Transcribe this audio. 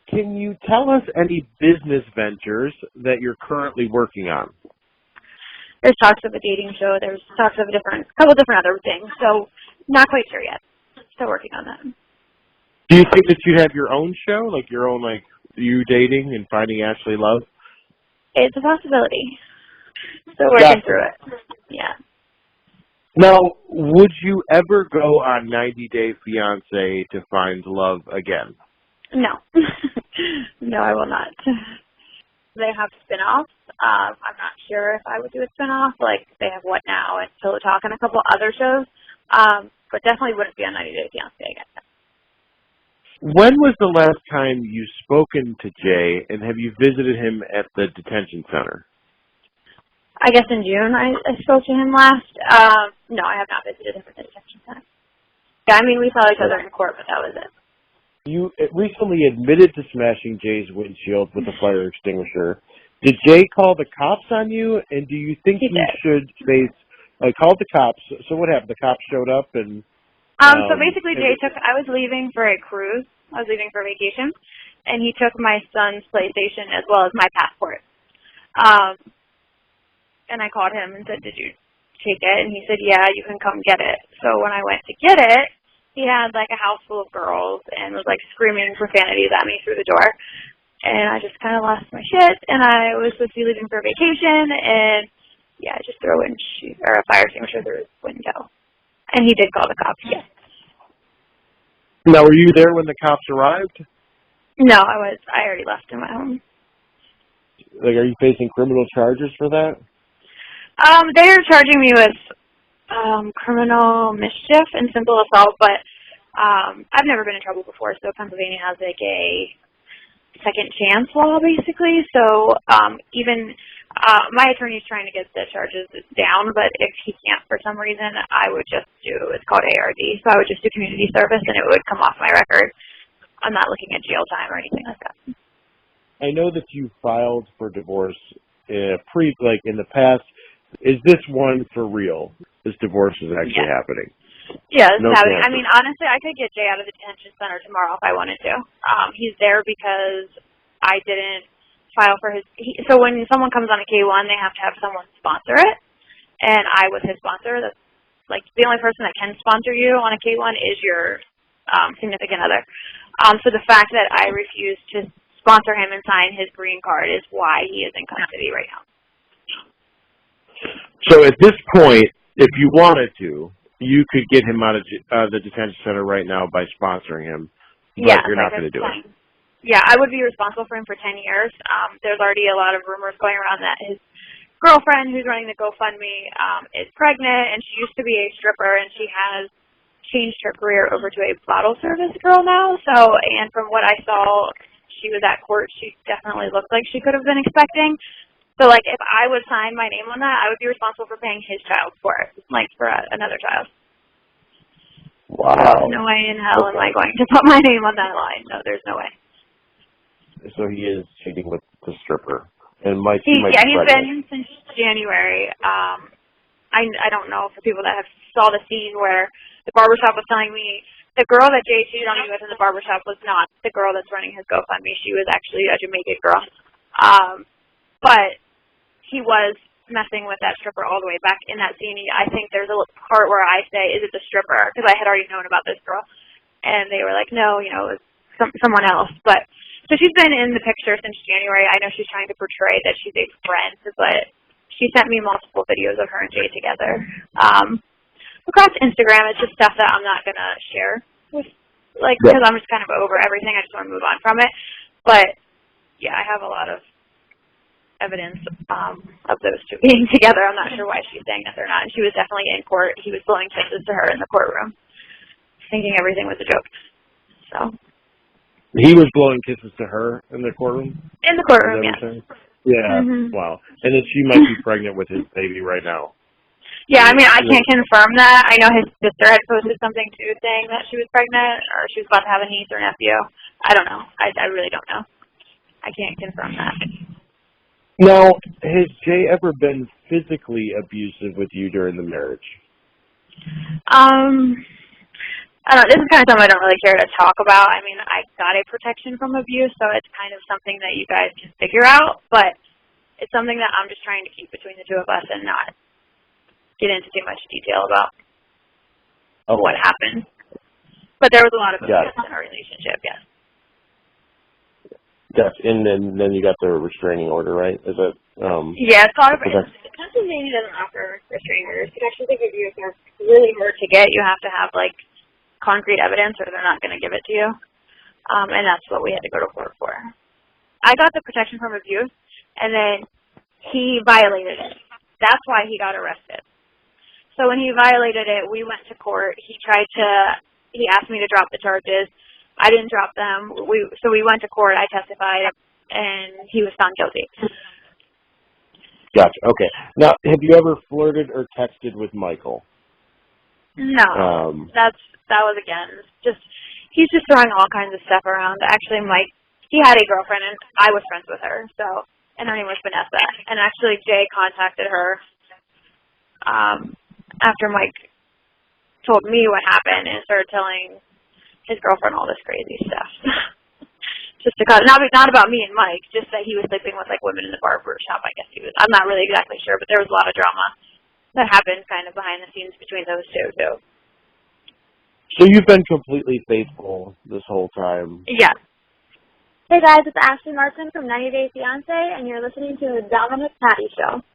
Can you tell us any business ventures that you're currently working on? There's talks of a dating show. There's talks of a couple different other things. So not quite sure yet. Still working on that. Do you think that you have your own show, like your own, like you dating and finding Ashley love? It's a possibility. Still working through it. Yeah. Now, would you ever go on 90 Day Fiancé to find love again? No. No, I will not. They have spin-offs. I'm not sure if I would do a spin-off. Like, they have What Now and Pillow Talk and a couple other shows. But definitely wouldn't be on 90 Day Fiancé again. When was the last time you spoken to Jay, and have you visited him at the detention center? I guess in June I spoke to him last. No, I have not visited him at the detention center. Yeah, I mean, we saw each other in court, but that was it. You recently admitted to smashing Jay's windshield with a fire extinguisher. Did Jay call the cops on you, and do you think you should face, called the cops? So what happened? The cops showed up and... So basically Jay I was leaving for a cruise. I was leaving for vacation, and he took my son's PlayStation as well as my passport. And I called him and said, "Did you take it?" And he said, "Yeah, you can come get it." So when I went to get it, he had like a house full of girls and was like screaming profanities at me through the door. And I just kind of lost my shit, and I was supposed to be leaving for vacation, and yeah, I just threw a fire extinguisher through his window. And he did call the cops, yes. Now, were you there when the cops arrived? No, I already left him at home. Like, are you facing criminal charges for that? They are charging me with criminal mischief and simple assault, but I've never been in trouble before, so Pennsylvania has like a second chance law, basically. So even my attorney's trying to get the charges down, but if he can't for some reason, I would just it's called ARD, so I would just do community service and it would come off my record. I'm not looking at jail time or anything like that. I know that you filed for divorce in the past. Is this one for real? This divorce is actually happening? Yeah, this is happening. I mean, honestly, I could get Jay out of the detention center tomorrow if I wanted to. He's there because I didn't file for so when someone comes on a K-1, they have to have someone sponsor it, and I was his sponsor. That's like the only person that can sponsor you on a K-1 is your significant other. So the fact that I refused to sponsor him and sign his green card is why he is in custody right now. So at this point, if you wanted to, you could get him out of the detention center right now by sponsoring him, but you're not going to do it. Yeah, I would be responsible for him for 10 years. There's already a lot of rumors going around that his girlfriend, who's running the GoFundMe, is pregnant, and she used to be a stripper, and she has changed her career over to a bottle service girl now. So, and from what I saw, she was at court. She definitely looked like she could have been expecting. So, like, if I would sign my name on that, I would be responsible for paying his child support, like for another child. Wow. No way in hell am I going to put my name on that line. No, there's no way. So he is cheating with the stripper, and he's been since January. I don't know for people that have saw the scene where the barbershop was telling me the girl that Jay cheated on me with in the barbershop was not the girl that's running his GoFundMe. She was actually a Jamaican girl. But he was messing with that stripper all the way back in that scene. I think there's a part where I say, "Is it the stripper?" Because I had already known about this girl, and they were like, "No, it's someone else." But so she's been in the picture since January. I know she's trying to portray that she's a friend, but she sent me multiple videos of her and Jay together across Instagram. It's just stuff that I'm not gonna share with, because I'm just kind of over everything. I just want to move on from it. But yeah, I have a lot of evidence of those two being together. I'm not sure why she's saying that they're not. And she was definitely in court. He was blowing kisses to her in the courtroom, thinking everything was a joke. So he was blowing kisses to her in the courtroom? In the courtroom, yes. Yeah, wow. And then she might be pregnant with his baby right now. Yeah, I mean, I can't confirm that. I know his sister had posted something, too, saying that she was pregnant or she was about to have a niece or nephew. I don't know. I really don't know. I can't confirm that. Now, has Jay ever been physically abusive with you during the marriage? I don't know, this is kind of something I don't really care to talk about. I mean, I got a protection from abuse, so it's kind of something that you guys can figure out, but it's something that I'm just trying to keep between the two of us and not get into too much detail about what happened. But there was a lot of abuse in our relationship, yes. Yes, and then you got the restraining order, right? Is it? Yeah, it's called. Pennsylvania doesn't offer restraining orders. Protection of abuse are really hard to get. You have to have like concrete evidence, or they're not going to give it to you. And that's what we had to go to court for. I got the protection from abuse, and then he violated it. That's why he got arrested. So when he violated it, we went to court. He asked me to drop the charges. I didn't drop them. So we went to court. I testified, and he was found guilty. Gotcha. Okay. Now, have you ever flirted or texted with Michael? No. That was, again, he's just throwing all kinds of stuff around. Actually, Mike, he had a girlfriend, and I was friends with her, and her name was Vanessa. And actually, Jay contacted her after Mike told me what happened and started telling his girlfriend all this crazy stuff. Just to cause, not about me and Mike, just that he was sleeping with like women in the barber shop. I guess he was. I'm not really exactly sure, but there was a lot of drama that happened kind of behind the scenes between those two too. So you've been completely faithful this whole time. Yeah. Hey guys, it's Ashley Martin from 90 Day Fiancé, and you're listening to the Dominic Patty Show.